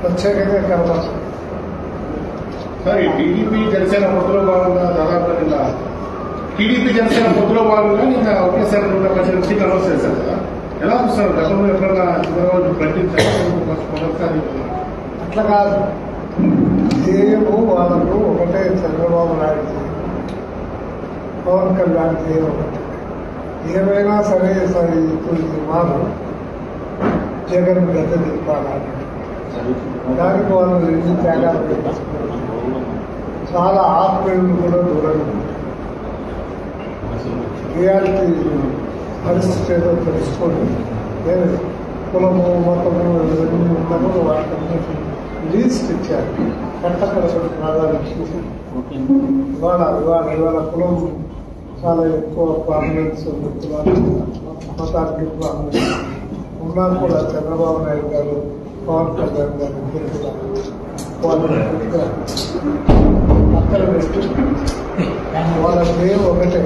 ప్రత్యేకంగా కనపడుతుంది. సార్ ఈ టీడీపీ జనసేన పొత్తులో భాగంగా దాదాపు నిన్న టీడీపీ జనసేన పొత్తులో భాగంగా నిన్న ఒకేసారి 110 సీట్లు అనౌన్స్ చేశారు కదా, ఎలా చూస్తారు? గతంలో ఎప్పుడన్నా చంద్రబాబు ప్రకటించారు? అట్లా కాదు, ధ్యేయము వాళ్ళకు ఒకటే. చంద్రబాబు నాయుడు పవన్ కళ్యాణ్ ధ్యేయం ఒకటి. ఏమైనా సరే ఇప్పుడు మారు జగన్ గత దింపాలని దానికి వాళ్ళు ఎన్ని త్యాగాలు పెట్టారు. చాలా ఆత్మీయులు కూడా దూరంగా రియాలిటీ పరిస్థితి ఏదో తెలుసుకొని కులము మతము ఇవన్నీ ఉన్నప్పుడు వాటికి లీస్ట్ ఇచ్చారు. కట్టకడపడి ప్రాధాన్యత ఇవాళ కులం చాలా ఎక్కువ ప్రామినెన్స్ మతానికి ప్రామినెన్స్ ఉన్నా కూడా చంద్రబాబు నాయుడు గారు పవన్ కళ్యాణ్ గారు ఇద్దరు కూడా వాళ్ళ అక్కడ పెట్టి వాళ్ళ పేరు ఒకటే.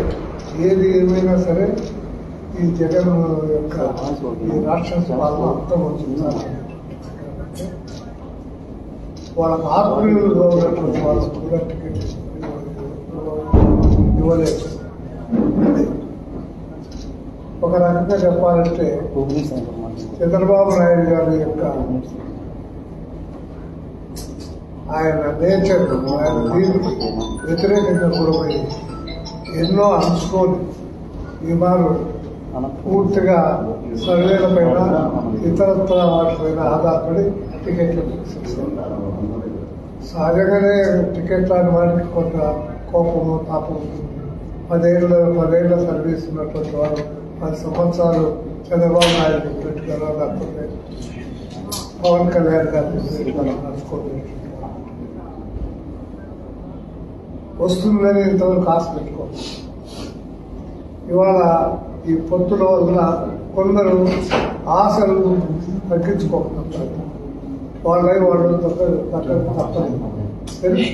ఏది ఏమైనా సరే ఈ జగన్ యొక్క ఈ రాక్షస పాలన అంతం అవుతుంది. వాళ్ళకు ఆత్మీయులుగా ఉన్నటువంటి వాళ్ళకు కూడా టికెట్ ఇవ్వలేదు. ఒక రకంగా చెప్పాలంటే చంద్రబాబు నాయుడు గారి యొక్క ఆయన నేచర్, ఆయన దీనికి వ్యతిరేకంగా కూడా పోయి ఎన్నో అంచుకొని ఇవాళ పూర్తిగా సర్వేల పైన ఇతరత్ర వాటిపైన ఆధారపడి టికెట్లు సహజంగానే టికెట్ లాంటి వారికి కొంత కోపము తాపం ఉంటుంది. 10 ఏళ్ల సర్వీస్ ఉన్నటువంటి వారు 10 సంవత్సరాలు చంద్రబాబు నాయుడు పెట్టుకోవాలా, లేకపోతే పవన్ కళ్యాణ్ గారిని నడుచుకోవాలి వస్తుందని ఇంతవరకు ఆశ పెట్టుకోవాలి. ఇవాళ ఈ పొత్తుల వల్ల కొందరు ఆశలు తగ్గించుకోకపోతారు. వాళ్ళు తప్పదు. తెలుసు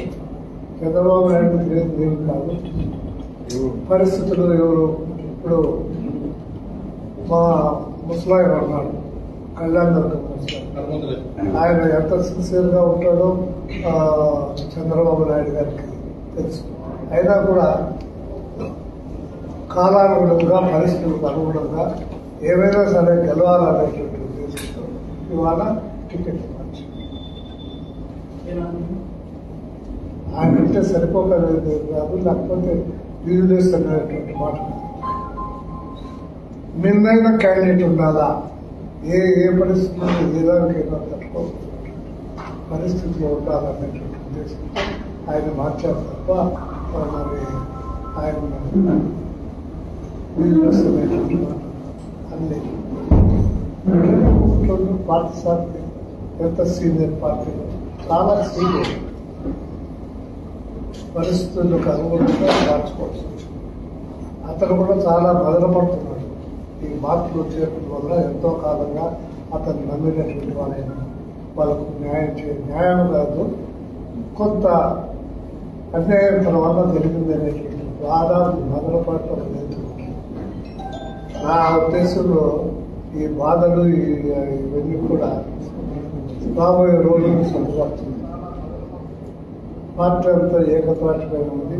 చంద్రబాబు నాయుడు ఏం కాదు పరిస్థితులు. ఎవరు ఇప్పుడు మా ముసలాయన ఉన్నాడు, కళ్యాణ్ దుర్గం ముసలాయన, ఆయన ఎంత సిన్సియర్ గా ఉంటాడో చంద్రబాబు నాయుడు గారికి తెలుసు. అయినా కూడా కాలానుగుణంగా పరిస్థితులకు అనుగుణంగా ఏమైనా సరే గెలవాలనేటువంటి ఉద్దేశంతో ఇవాళ టికెట్ ఇవ్వచ్చు. ఆయన అంటే సరిపోకలేదు కాదు, లేకపోతే బిజినెస్ అనేటువంటి మాట. మిన్నైన క్యాండిడేట్ ఉండాలా, ఏ పరిస్థితుల్లో ఏదానికైనా తట్టుకోవచ్చు పరిస్థితిలో ఉండాలనేటువంటి ఉద్దేశంతో ఆయన మార్చారు తప్ప మరి ఆయన బిజినెస్ అనేటువంటి మాట అన్ని పార్టీ సార్ ఎంత సీనియర్ పార్టీలో చాలా సీనియర్ పరిస్థితులకు అనుగుణంగా మార్చుకోవచ్చు. అతను కూడా చాలా బదలపడుతున్నాడు. ఈ మార్పులు వచ్చేటువంటి వల్ల ఎంతో కాలంగా అతను నమ్మినటువంటి వాళ్ళకు న్యాయం కాదు, కొంత అన్యాయం తర్వాత జరిగింది అనేటువంటి బాధ బదలపడటం లేదు. నా ఉద్దేశంలో ఈ బాధలు ఇవన్నీ కూడా రాబోయే రోజులు సరిపడుతుంది. పార్టీ అంతా ఏకతాటిపైన ఉంది.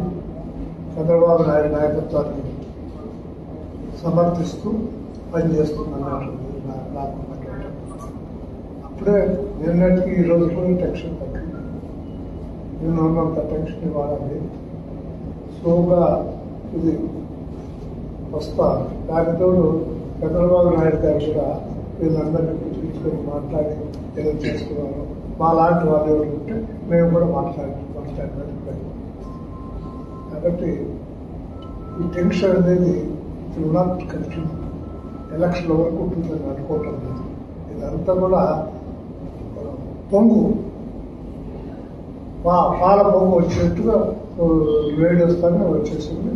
చంద్రబాబు నాయుడు నాయకత్వాన్ని సమర్థిస్తూ పనిచేస్తుందన్నటువంటి నాకు అప్పుడే నిన్నటికి ఈ రోజు కూడా టెన్షన్ తగ్గింది. నిన్న ఉన్నంత టెన్షన్ ఇవ్వాలని స్లోగా ఇది వస్తా. దానితో చంద్రబాబు నాయుడు గారు కూడా వీళ్ళందరినీ పిలిపించుకొని మాట్లాడి ఏదో చేసుకున్నారు. మా లాంటి వాళ్ళు ఎవరు ఉంటే మేము కూడా మాట్లాడడానికి కాబట్టి ఈ టెన్షన్ అనేది నాట్ కంటిన్యూ ఎలక్షన్ వరకు ఉంటుందని అనుకోవటం లేదు. ఇదంతా కూడా పొంగు పాల పొంగు వచ్చినట్టుగా వేడి వస్తానే వచ్చేసింది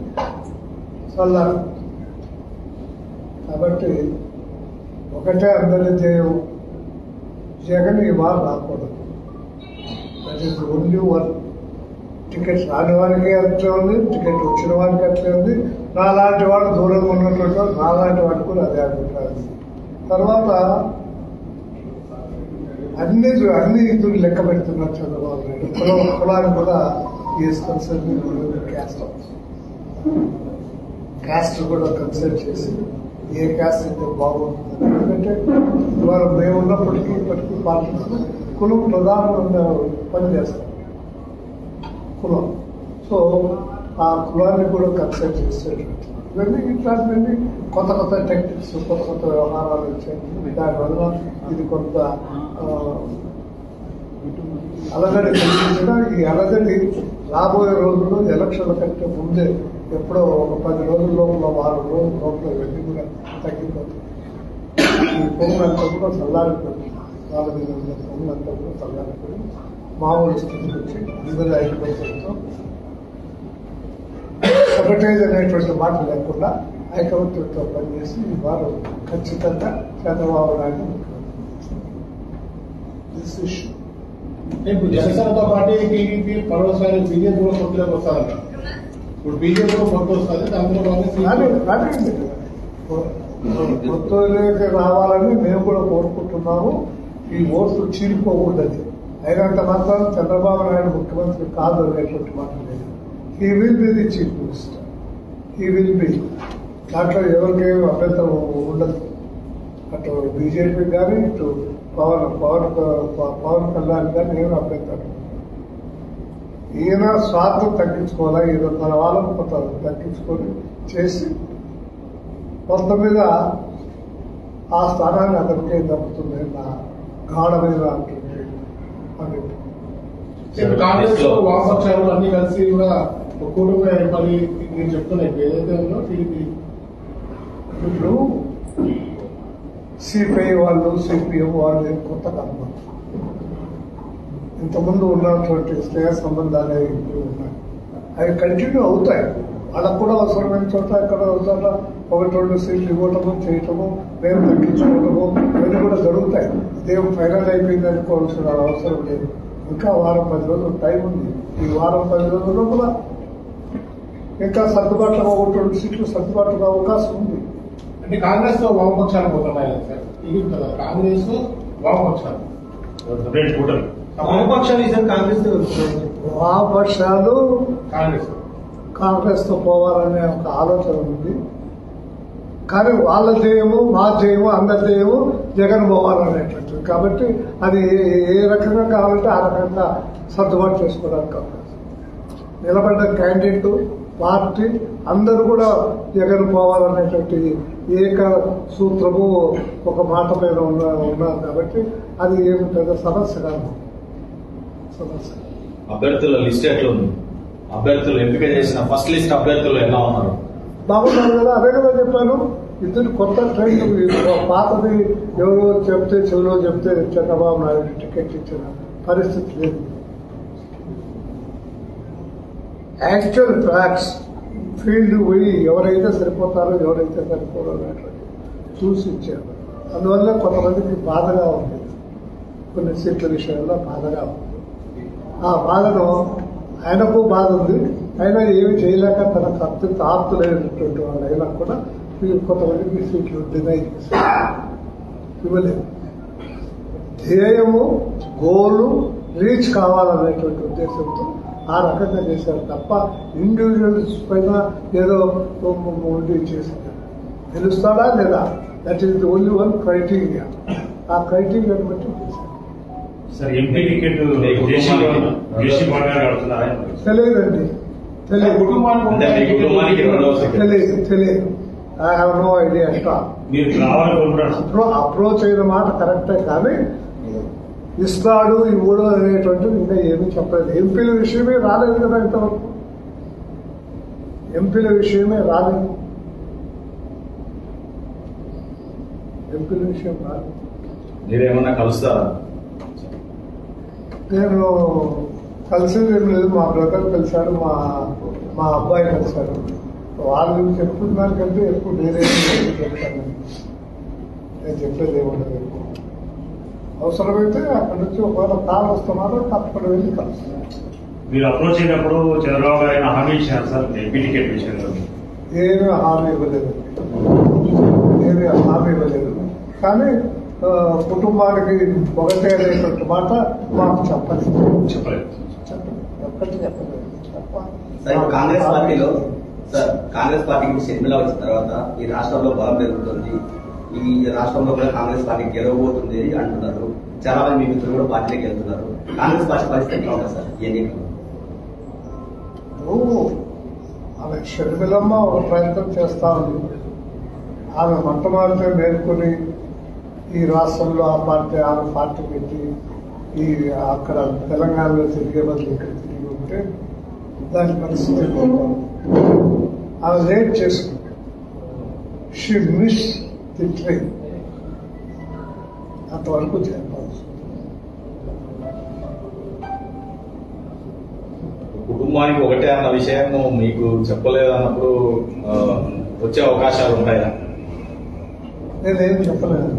చల్లారు. కాబట్టి ఒకటే అందరి ధ్యేయం, జగన్ ఇవాళ రాకూడదు. That is only one. Ticket రాని వారికి అట్లే ఉంది, టికెట్ వచ్చిన వారికి అట్లే ఉంది. నాలాంటి వాడు దూరంగా ఉన్నటువంటి వాడు నాలాంటి వాడు కూడా అదే అభిప్రాయం. తర్వాత అన్ని ఇద్దరు లెక్క పెడుతున్నారు చంద్రబాబు నాయుడు. కులాన్ని కూడా క్యాస్ట్ కూడా కన్సిడర్ చేసి ఏ క్యాస్ట్ అయితే బాగుంటుంది. ఎందుకంటే ఇవాళ మేము ఉన్నప్పటికీ ఇప్పటికీ పార్టీస్ కులం ప్రధానంగా పనిచేస్తాం. కులం, సో ఆ కులాన్ని కూడా కన్సిడర్ చేసేటట్టు ఇవన్నీ ఇట్లాంటివన్నీ కొత్త టెక్నిక్స్, కొత్త వ్యవహారాలు వచ్చాయి. దానివల్ల ఇది కొంత అలజడి కలిగించిన ఈ అలజడి రాబోయే రోజుల్లో ఎలక్షన్ల కంటే ముందే ఎప్పుడో ఒక 10 రోజుల లోపల 6 రోజుల లోపల ఇవన్నీ కూడా తగ్గిపోతుంది. ఈ పొంగంతా కూడా చల్లారిపోయింది. వాళ్ళ మీద ఉన్న పొంగంతా కూడా చల్లారిపోయి మామూలు స్థితికి వచ్చి అందరూ ఐక్యమత్యంతో సబటేజ్ అనేటువంటి మాట లేకుండా ఐకమత్యంతో పనిచేసి వారు ఖచ్చితంగా చంద్రబాబు నాయుడు ఇప్పుడు జనసేనతో పాటు టీడీపీ మరోసారి బీజేపీ కూడా పొత్తులోకి వస్తారంట. ఇప్పుడు బీజేపీ కూడా పొత్తు వస్తుంది, దాంట్లో పొత్తులోకి రావాలని మేము కూడా కోరుకుంటున్నాము. ఈ ఓట్లు చీలిపోకూడదు. అయినంత మాత్రం చంద్రబాబు నాయుడు ముఖ్యమంత్రి కాదు అనేటువంటి మాట లేదు. He will be the chief minister, he will be. దాంట్లో ఎవరికేమి అభ్యంతరం ఉండదు. అటు బీజేపీ కానీ ఇటు పవన్ కళ్యాణ్ కానీ ఏమి అభ్యంతరం. ఈయన స్వార్థం తగ్గించుకోవాలా, ఈయన తన వాళ్ళకు కొంత తగ్గించుకొని చేసి కొంత మీద ఆ స్థానాన్ని అతనికే దక్కుతుంది నా గాఢమైన కాంగ్రెస్ లో వామపక్షాలు అన్ని కలిసి కూడా కూటమి ఏర్పడి నేను చెప్తున్నాయి ఏదైతే ఉందో టీడీపీ ఇప్పుడు సిపిఐ వాళ్ళు సిపిఎం వాళ్ళు కొత్త కర్మ. ఇంతకుముందు ఉన్నటువంటి స్నేహ సంబంధాలు ఇప్పుడు ఉన్నాయి. అవి కంటిన్యూ అవుతాయి. వాళ్ళకు కూడా అవసరమైన చోట ఎక్కడ చోట 1-2 సీట్లు ఇవ్వటము, చేయటము, మేము తగ్గించుకోవటము ఇవన్నీ కూడా జరుగుతాయి. ఇదేం ఫైనల్ అయిపోయింది అనుకోవాల్సిన అవసరం లేదు. ఇంకా వారం 10 రోజులు టైం ఉంది. ఈ వారం 10 రోజుల్లో కూడా ఇంకా సర్దుబాటులో 1-2 సీట్లు సర్దుబాటుగా అవకాశం ఉంది. అంటే కాంగ్రెస్ లో వామపక్షాలు పోతున్నాయి సార్. ఇది కదా కాంగ్రెస్ వామపక్షాలు వామపక్షాలు కాంగ్రెస్ తో పోవాలనే ఒక ఆలోచన ఉంది. కానీ వాళ్ళ ధ్యేయము, మా ధ్యేయము, అందరి ధ్యేయము జగన్ పోవాలనేటువంటిది. కాబట్టి అది ఏ రకంగా కావాలంటే ఆ రకంగా సర్దుబాటు చేసుకోవడానికి అవకాశం. నిలబడ్డ క్యాండిడేట్, పార్టీ అందరూ కూడా జగన్ పోవాలనేటువంటి ఏక సూత్రము ఒక మాట మీద ఉన్నారు. కాబట్టి అది ఏమిటంటే సమస్య కాదు. సమస్య అభ్యర్థుల లిస్ట్ ఎట్లా ఉంది? అభ్యర్థులు ఎంపిక చేసిన ఫస్ట్ లిస్ట్ అభ్యర్థులు ఎలా ఉన్నారు? బాగున్నారు కదా. అదే కదా చెప్పాను. ఇద్దరు కొత్త ట్రైన్. పాతది ఎవరో చెప్తే చెవిలో చెప్తే చంద్రబాబు నాయుడు టికెట్ ఇచ్చిన పరిస్థితి లేదు. యాక్చువల్ ఫ్యాక్ట్స్ ఫీల్డ్ పోయి ఎవరైతే సరిపోతారో ఎవరైతే సరిపోరో అనేటువంటి చూసి ఇచ్చారు. అందువల్ల కొంతమందికి బాధగా ఉంది. కొన్ని సీట్ల విషయంలో బాధగా ఉంది. ఆ బాధను ఆయనకు బాధ ఉంది. అయినా ఏమి చేయలేక తన అత్యంత ఆప్తులైనటువంటి వాళ్ళు అయినా కూడా కొంతమందికి సీట్లు డినై చేశారు, ఇవ్వలేదు. ధ్యేయము, గోలు రీచ్ కావాలనేటువంటి ఉద్దేశంతో ఆ రకంగా చేశారు తప్ప ఇండివిజువల్స్ పైన ఏదో ఉండి చేశారు. గెలుస్తాడా లేదా, that is the only one criteria. ఆ క్రైటీరియాని బట్టి చేశారు. తెలియదండి, తెలియదు. I have no idea. Approach అయిన మాట కరెక్టే, కానీ ఇస్తాడు ఇవ్వడు అనేటువంటిది ఇంకా ఏమీ చెప్పలేదు. ఎంపీల విషయమే రాలేదు కదా ఇంతవరకు. ఎంపీల విషయమే రాలేదు. ఎంపీల విషయం రాలేదు. మీరేమన్నా కలుస్తారా? నేను కలిసేది ఏం లేదు. మా బ్రదర్ కలిశాడు, మా అబ్బాయి కలిశాడు. వాళ్ళు చెప్తున్న దానికంటే ఎక్కువ నేనేం చెప్తాను. నేను చెప్పేది ఏముండదు. అవసరమైతే అక్కడి నుంచి ఒకవేళ కాల్ వస్తున్నారో తప్పకుండా వెళ్ళి కలుస్తున్నాను. మీరు అప్రోచ్ అయినప్పుడు చంద్రబాబు గారు హామీ ఇచ్చారు సార్ ఎంపీ టికెట్ విషయంలో? ఏమీ హామీ ఇవ్వలేదు. ఏమీ హామీ ఇవ్వలేదు. కానీ కుటుంబానికి ఒకటే అనేటువంటి మాట మాకు చెప్పలేదు. చెప్పలేదు. ఒక్కటి చెప్పలేదు తప్ప. సార్ ఇప్పుడు కాంగ్రెస్ పార్టీకి షర్మిల వచ్చిన తర్వాత ఈ రాష్ట్రంలో బలం పెరుగుతుంది, ఈ రాష్ట్రంలో కూడా కాంగ్రెస్ పార్టీ గెలవబోతుంది అంటున్నారు. చాలా మంది మీ మిత్రులు కూడా పార్టీలోకి వెళ్తున్నారు. కాంగ్రెస్ పార్టీ పరిస్థితి ఎట్లా ఉంటుంది సార్ ఈ ఎన్నికలు? ఆమె షర్మిలమ్మ ఒక ప్రయత్నం చేస్తా ఉంది. ఆమె మొట్టమొదటి మేల్కొని ఈ రాష్ట్రంలో ఆ పార్టీ ఆమె పార్టీ పెట్టి ఈ అక్కడ తెలంగాణలో తిరిగే బదులు ఇక్కడ తిరిగి ఉంటే దాని పరిస్థితి ఆమె లేట్ చేసుకుంటే షీ మిస్ ది ట్రైన్. అంతవరకు చెప్పాల్సి. కుటుంబానికి ఒకటే అన్న విషయం మీకు చెప్పలేదు అన్నప్పుడు వచ్చే అవకాశాలు ఉంటాయా? నేనేం చెప్పలేదు.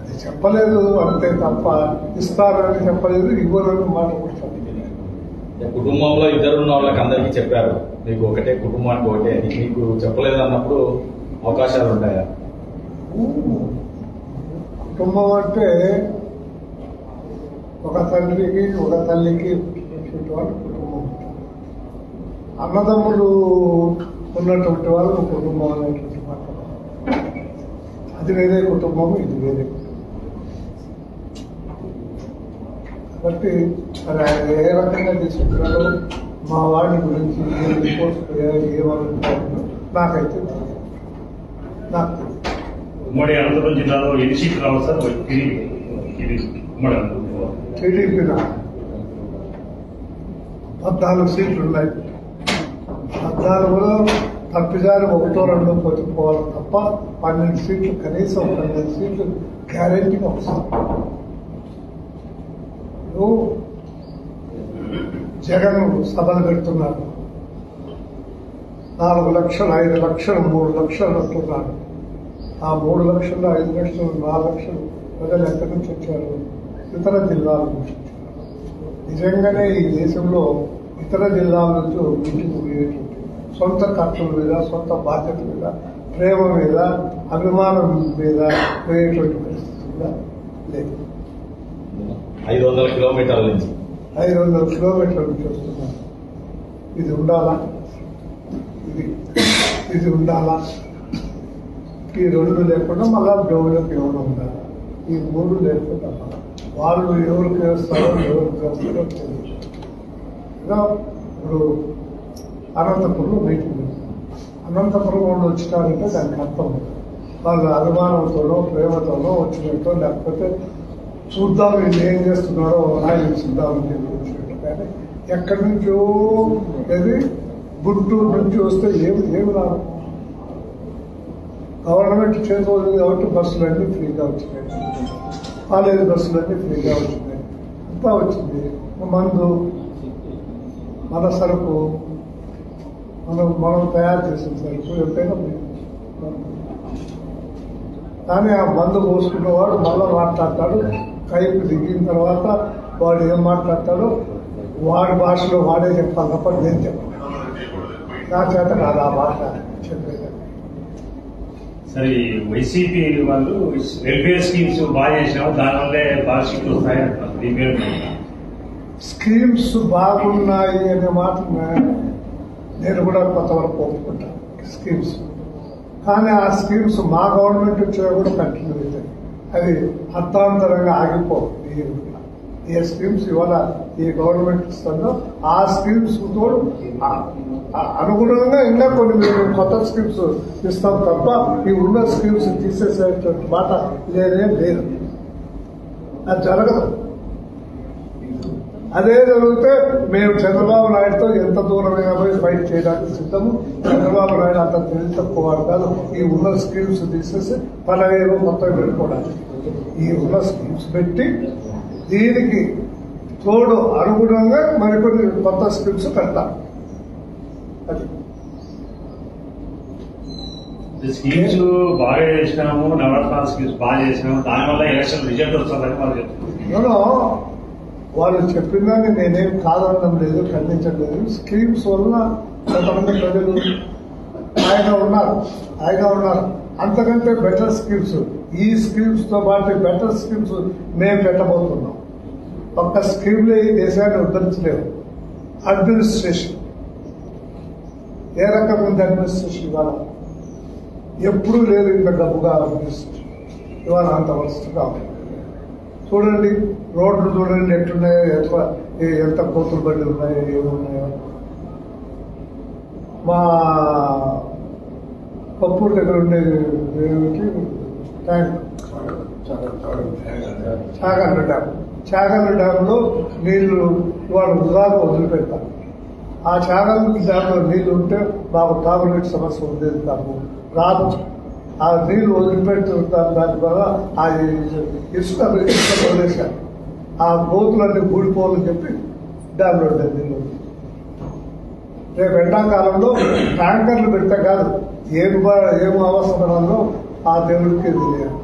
అది చెప్పలేదు అంతే తప్ప ఇస్తారని చెప్పలేదు, ఇవ్వరని మాట కూడా చెప్పలేదు. కుటుంబంలో ఇద్దరున్న వాళ్ళకి అందరికీ చెప్పారు మీకు ఒకటే, కుటుంబానికి ఒకటే. మీకు చెప్పలేదు అన్నప్పుడు అవకాశాలు ఉంటాయా? కుటుంబం అంటే ఒక తండ్రికి ఒక తల్లికి ఉన్నటువంటి కుటుంబం. అన్నదమ్ములు ఉన్నటువంటి వాళ్ళు కుటుంబం అనేటువంటి మాట. అది వేరే కుటుంబం, ఇది వేరే కుటుంబం. కాబట్టి మరి ఆయన ఏ రకంగా తీసుకుంటున్నారో మా వాడి గురించి ఏ రిపోర్ట్స్ పోయారు, ఏమనుకుంటున్నారో నాకైతే తెలియదు. నాకు తెలియదు. ఉమ్మడి అనంతపురం జిల్లాలో ఎన్ని సీట్లు రావు సార్? ఉమ్మడి అనంతపురం టీడీపీ 14 సీట్లు ఉన్నాయి. 14లో తప్పిదారి 1-2 పోవాలి తప్ప 12 సీట్లు, కనీసం 12 సీట్లు గ్యారెంటీగా వస్తాయి. జగన్ సభలు పెడుతున్నారు. 4 లక్షలు, 5 లక్షలు, 3 లక్షలు అంటున్నారు. ఆ 3 లక్షలు, 5 లక్షలు, 4 లక్షలు ప్రజలు ఎక్కడి నుంచి వచ్చారు? ఇతర జిల్లాల నుంచి వచ్చారు. నిజంగానే ఈ దేశంలో ఇతర జిల్లాల నుంచి ఇంటికి పోయేటువంటి సొంత ఖర్చుల మీద, సొంత బాధ్యత మీద, ప్రేమ మీద, అభిమానం మీద పోయేటువంటి పరిస్థితి కూడా లేదు. 500 కిలోమీటర్ల నుంచి 500 కిలోమీటర్ల నుంచి వస్తున్నారు. ఇది ఉండాలా? ఇది ఉండాలా? ఈ 2 లేకుండా మళ్ళా దేవుళ్ళకి ఎవరు ఉండాలి? ఈ 3 లేకుండా వాళ్ళు ఎవరికి వేస్తారో ఎవరికి వేస్తారో తెలియదు. ఇప్పుడు అనంతపురంలో మీటింగ్, అనంతపురం వాళ్ళు వచ్చినారంటే దానికి అర్థం వాళ్ళ అభిమానంతోనో ప్రేమతోనో వచ్చినట్టు, లేకపోతే చూద్దాం వీళ్ళు ఏం చేస్తున్నారో ఆయన చూద్దామని వచ్చినట్టు. కానీ ఎక్కడి నుంచో అది గుంటూరు నుంచి వస్తే ఏమి రాదు. గవర్నమెంట్ చేతులు కాబట్టి బస్సులన్నీ ఫ్రీగా వచ్చినాయి, కాలేజీ బస్సులన్నీ ఫ్రీగా వచ్చినాయి, అంతా వచ్చింది. మందు, మన సరుకు, మనం తయారు చేసిన సరుకు ఎప్పుడైనా కానీ ఆ మందు పోసుకున్నవాడు మళ్ళా మాట్లాడతాడు. కైపు దిగిన తర్వాత వాడు ఏం మాట్లాడతాడో వాడి భాషలో వాడే చెప్పాలి తప్ప నేను చెప్పాను. నా చేత కాదు ఆ భాష చెప్పేది. సరే, వైసీపీ వాళ్ళు వెల్ఫేర్ స్కీమ్స్ బాగా చేసినాము, దానివల్లే బాగా సీట్లు వస్తాయంటున్నారు. దీని పేరు స్కీమ్స్ బాగున్నాయి అనే మాట నేను కూడా కొంతవరకు ఒప్పుకుంటాను. స్కీమ్స్ కానీ ఆ స్కీమ్స్ మా గవర్నమెంట్ వచ్చినా కూడా కంటిన్యూ అవుతాయి. అది అర్థాంతరంగా ఆగిపోవు. ఏ స్కీమ్స్ ఇవాళ ఈ గవర్నమెంట్ ఇస్తుందో ఆ స్కీమ్స్ తోడు అనుగుణంగా ఇంకా కొన్ని మేము కొత్త స్కీమ్స్ ఇస్తాం తప్ప ఈ ఉన్న స్కీమ్స్ తీసేసేటువంటి మాట లేదే లేదు. అది జరగదు. అదే జరిగితే మేము చంద్రబాబు నాయుడుతో ఎంత దూరమైనా పోయి ఫైట్ చేయడానికి సిద్ధము. చంద్రబాబు నాయుడు అంత తెలివి తక్కువ కాదు. ఈ ఉన్న స్కీమ్స్ తీసేసి 15 మొత్తం పెట్టుకోవడానికి ఈ ఉన్న స్కీమ్స్ పెట్టి దీనికి తోడు అనుగుణంగా మరికొన్ని కొత్త స్కీమ్స్ పెడతాం. అది స్కీమ్స్ బాగా చేసినాము, నవరత్నాల స్కీమ్స్ బాగా చేసినాము, దానివల్ల ఎలక్షన్ రిజల్ట్ వస్తుందని వాళ్ళు చెప్తున్నారు. వాళ్ళు చెప్పిందని నేనేం కాదనడం లేదు, ఖండించడం లేదు. స్కీమ్స్ వల్ల కొంతమంది ప్రజలు ఆయన ఉన్నారు. అంతకంటే బెటర్ స్కీమ్స్, ఈ స్కీమ్స్ తో పాటు బెటర్ స్కీమ్స్ మేము పెట్టబోతున్నాం. ఒక్క స్కీమ్లో ఈ దేశాన్ని ఉద్ధరించలేము. అడ్మినిస్ట్రేషన్ ఏ రకమైన అడ్మినిస్ట్రేషన్ ఇవాళ ఎప్పుడూ లేదు. ఇంత డబ్బుగా అడ్మినిస్ట్రేషన్ ఇవాళ అంత వరుసగా చూడండి. రోడ్లు చూడండి ఎట్లున్నాయో, ఎంత కోతులు బండి ఉన్నాయో, ఏమున్నాయో. మా కప్పూర్ దగ్గర ఉండేది ట్యాంక్ చాగండ్ర డ్యాంలో నీళ్లు ఇవాళ వృధాగా వదిలిపెడతారు. ఆ చాగండ్ర డ్యాంలో నీళ్లు ఉంటే మాకు తాగునీటి సమస్య ఉండేది కాదు, రాదు. ఆ నీళ్లు వదిలిపెడుతుంటారు. దానివల్ల ఆ ఇసుక వదిలేశారు. ఆ గోతులన్నీ ఊడిపోవాలని చెప్పి డ్యాంలో ఉండేది నీళ్ళు. రేపు ఎండాకాలంలో ట్యాంకర్లు పెడితే కాదు, ఏం అవసరాల్లో ఆ దేవుడికే తెలియాలి,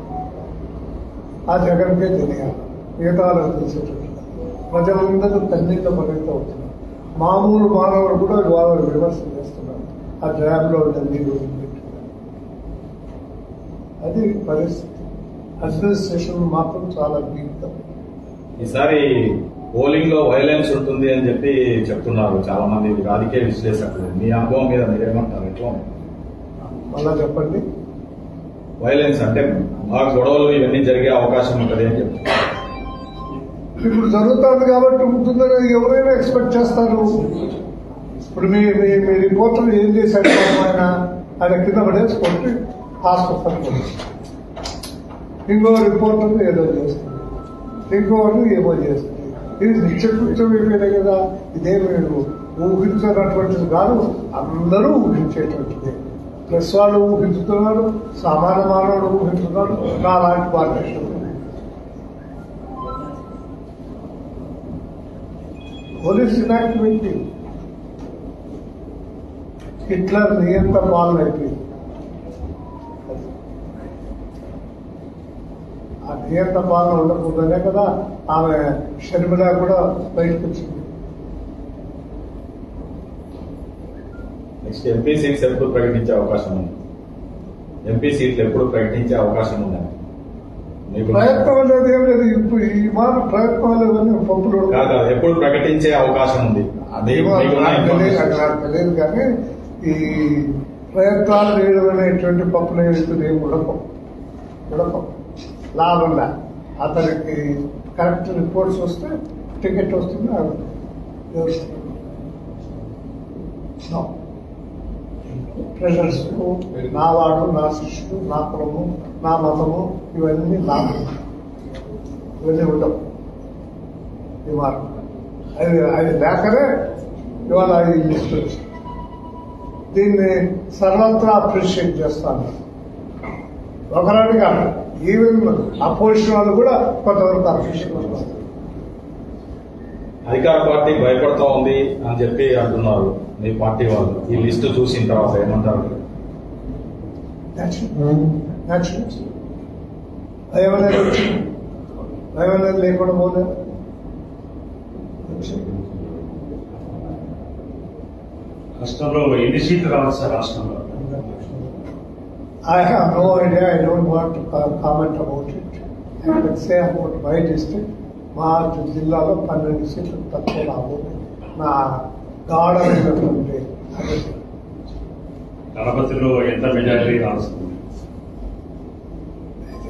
ఆ జగన్కే తెలియాలి, మిగతా వాళ్ళకి తెలిసేటట్టు. ప్రజలందరూ తన్నీళ్ళ పరిమితం అవుతున్నారు. మామూలు మానవుడు కూడా వాళ్ళు విమర్శ చేస్తున్నారు. ఆ డ్యామ్లో నీళ్ళు అది పరిస్థితి. అడ్మినిస్ట్రేషన్ మాత్రం చాలా వీక్. ఈసారి పోలింగ్ లో వైలెన్స్ ఉంటుంది అని చెప్పి చెప్తున్నారు చాలా మంది రాజకీయ విశ్లేషకులు. మీ అనుభవం మీద మీరేమంటారు? ఎట్లా మళ్ళా చెప్పండి. వైలెన్స్ అంటే బాగా గొడవలు ఇవన్నీ జరిగే అవకాశం ఉంటుంది అని చెప్తున్నారు. ఇప్పుడు జరుగుతుంది కాబట్టి ఉంటుందని ఎవరైనా ఎక్స్పెక్ట్ చేస్తారు. ఇప్పుడు మీ రిపోర్టర్ ఏం చేశాడు? ఆయన కింద పడేసి కొట్టి హాస్పిటల్. ఇంకో రిపోర్టర్ ఏదో చేస్తుంది, ఇంకోటి ఏమో చేస్తుంది. ఇది నిత్యకృత్యం అయిపోయినాయి కదా. ఇదేమి ఊహించినటువంటిది కాదు, అందరూ ఊహించేటువంటిది. ప్రెస్ వాళ్ళు ఊహించుతున్నారు, సామాన్య మానవుడు ఊహించుతున్నాడు. నాలాంటి పార్టీషన్ పోలీస్ ఇనాక్టివిటీ, హిట్లర్ నియంత్ర పాలన అయిపోయింది. ఆ నియంత్ర పాలన ఉండకూడదనే కదా ఆమె షర్మిల కూడా బయటకు వచ్చింది. నెక్స్ట్ ఎంపీ సీట్స్ ఎప్పుడు ప్రకటించే అవకాశం ఉంది? ఎంపీ సీట్లు ఎప్పుడు ప్రకటించే అవకాశం ఉంది? ప్రయత్నం అనేది ఏం లేదు. ఇప్పుడు ఈ మాట ప్రయత్నం లేదని పప్పులు కాదు, ఎప్పుడు ప్రకటించే అవకాశం ఉంది? తెలియదు కానీ ఈ ప్రయత్నాలు వేయడం అనేటువంటి పప్పులు వేస్తుంది ఏమి ఉడకం లాభంగా. అతనికి కరెక్ట్ రిపోర్ట్స్ వస్తే టికెట్ వస్తుంది. ప్రెషర్స్, నా వాడు, నా శిష్యుడు, నా కులము, నా మతము, ఇవన్నీ లాభం, ఇవన్నీ ఉండవు. ఇవాళ అది లేకనే ఇవాళ ఈ లిస్ట్ వచ్చింది. దీన్ని సర్వత్రా అప్రిషియేట్ చేస్తాను. ఒకరాని కాదు, ఈవెన్ అపోజిషన్ వాళ్ళు కూడా కొంతవరకు అప్రిషియేట్ చేస్తారు. అధికార పార్టీ భయపడతా ఉంది అని చెప్పి అంటున్నారు మీ పార్టీ వాళ్ళు. ఈ లిస్టు చూసిన తర్వాత ఏమంటారు? భయమనేది లేకుండా పోలే. రాష్ట్రంలో ఎన్ని సీట్లు రావచ్చు సార్? రాష్ట్రంలో I have no idea. I don't want to comment about it. I can say about my district. మా జిల్లాలో 12 సీట్లు తక్కువ రాబోతుంది. నా గాఢమైనటువంటి గణపతిలో ఎంత మెజారిటీ రాస్తుంది?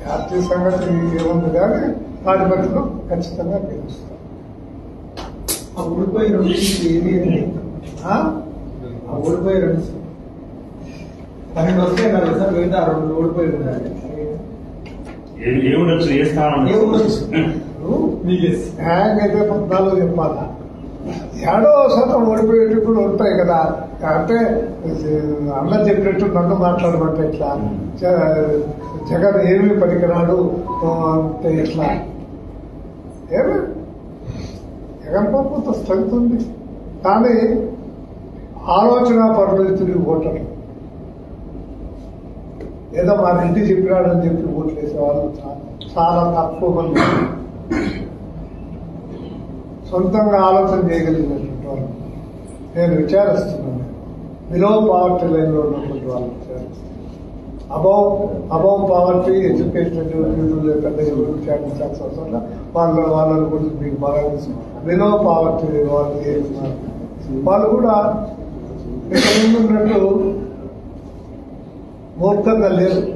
జాతీయ సంగతి ఏముంది కానీ తాడిపత్రిలో ఖచ్చితంగా గెలుస్తాం. ఊడిపోయి 2 12 వస్తే కదా సార్, మిగతా 2 ఓడిపోయి ఉన్నాయి. ఏముండొచ్చు? ఏ స్థానం హ్యాంగ్ అయితే 14 చెప్పాలా? 7% ఓడిపోయేటి కూడా ఉంటాయి కదా. అంటే అన్న చెప్పినట్టు నన్ను మాట్లాడమంటే ఎట్లా? జగన్ ఏమీ పనికిరాడు అంటే ఎట్లా? ఏమి జగన్ కొంత స్ట్రెంగ్త్ ఉంది, కానీ ఆలోచన పరులు తిరిగి ఓటర్లు ఏదో మా రెడ్డి చెప్పినాడని చెప్పి ఓట్లు వేసేవాళ్ళు చాలా తక్కువ మంది. సొంతంగా ఆలోచన చేయగలిగినటువంటి వాళ్ళు నేను విచారిస్తున్నాను. బిలో పావర్టీ లైన్ లో ఉన్నటువంటి వాళ్ళు అబౌవ్ పావర్టీ ఎడ్యుకేషన్ వాళ్ళని గురించి మీకు బాగా తెలుసు. బిలో పావర్టీ వాళ్ళు కూడా ఇక్కడ ముందు ఉన్నట్టు మూర్ఖంగా లేరు.